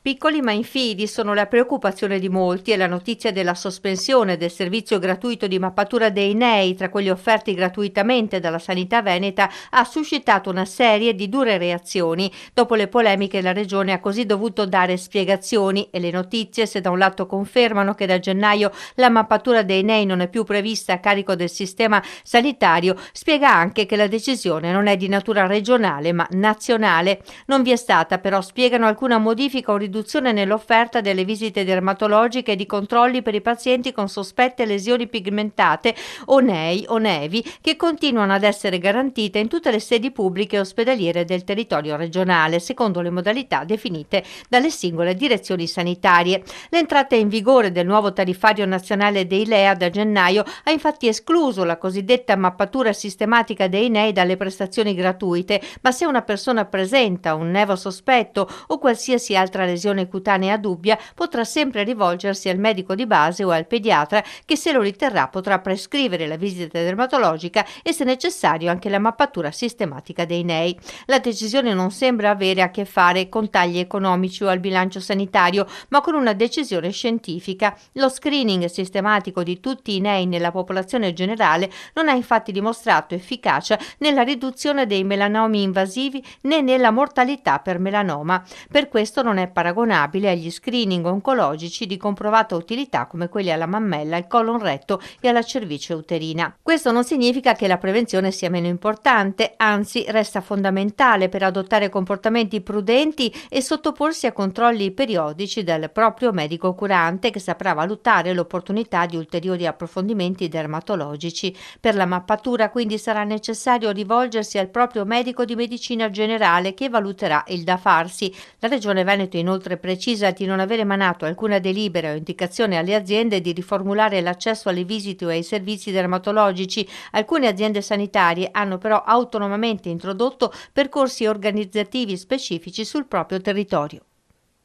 Piccoli ma infidi sono la preoccupazione di molti e la notizia della sospensione del servizio gratuito di mappatura dei nei tra quelli offerti gratuitamente dalla Sanità Veneta ha suscitato una serie di dure reazioni. Dopo le polemiche la Regione ha così dovuto dare spiegazioni e le notizie, se da un lato confermano che da gennaio la mappatura dei nei non è più prevista a carico del sistema sanitario, spiega anche che la decisione non è di natura regionale ma nazionale. Non vi è stata però, spiegano, alcuna modifica o riduzione nell'offerta delle visite dermatologiche e di controlli per i pazienti con sospette lesioni pigmentate o nei o nevi, che continuano ad essere garantite in tutte le sedi pubbliche e ospedaliere del territorio regionale, secondo le modalità definite dalle singole direzioni sanitarie. L'entrata in vigore del nuovo tariffario nazionale dei LEA da gennaio ha infatti escluso la cosiddetta mappatura sistematica dei nei dalle prestazioni gratuite, ma se una persona presenta un nevo sospetto o qualsiasi altra lesione cutanea dubbia, potrà sempre rivolgersi al medico di base o al pediatra, che se lo riterrà potrà prescrivere la visita dermatologica e, se necessario, anche la mappatura sistematica dei nei. La decisione non sembra avere a che fare con tagli economici o al bilancio sanitario, ma con una decisione scientifica. Lo screening sistematico di tutti i nei nella popolazione generale non ha infatti dimostrato efficacia nella riduzione dei melanomi invasivi né nella mortalità per melanoma. Per questo non è paragonabile agli screening oncologici di comprovata utilità come quelli alla mammella, al colon retto e alla cervice uterina. Questo non significa che la prevenzione sia meno importante, anzi resta fondamentale per adottare comportamenti prudenti e sottoporsi a controlli periodici del proprio medico curante, che saprà valutare l'opportunità di ulteriori approfondimenti dermatologici. Per la mappatura quindi sarà necessario rivolgersi al proprio medico di medicina generale, che valuterà il da farsi. La Regione Veneto inoltre precisa di non aver emanato alcuna delibera o indicazione alle aziende di riformulare l'accesso alle visite o ai servizi dermatologici. Alcune aziende sanitarie hanno però autonomamente introdotto percorsi organizzativi specifici sul proprio territorio.